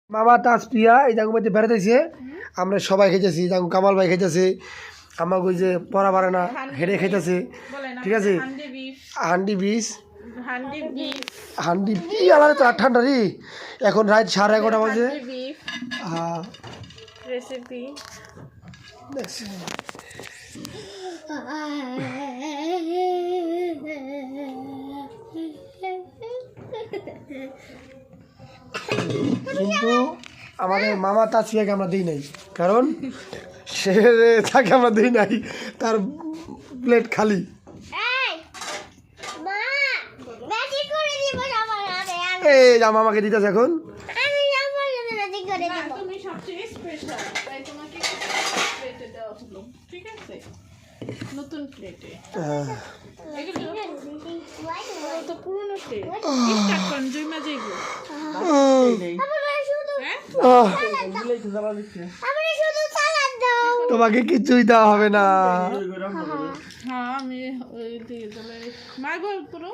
মামা তাসপিয়া এই জায়গা মধ্যে বেড়াতেছে আমরা সবাই খেতেছি জাগু কামাল ভাই খেতেছে আমার ওই যে পড়া পারে না হেডে খেতেছে ঠিক আছে হান্ডি বিষ হান্ডি কি আলাদা তো ঠান্ডা রে এখন রাত 11:30 বাজে হ্যাঁ রেসিপি কিন্তু আমাদের মামা তাসপিয়াকে আমরা দিই নাই কারণ সে তাকে আমরা দিই নাই তার প্লেট খালি এই যা মামাকে দিতেছে এখন তুমি সবচেয়ে স্পেশাল তাই তোমাকে প্লেটে দেওয়া হলো ঠিক আছে নতুন প্লেটে এগুলো তো পুরনো প্লেট স্টার্ট করেন জয়মা যাইবো তোমাকে কিছুই দেওয়া হবে না হ্যাঁ আমি ওই দিয়ে দিলে মারবো পুরো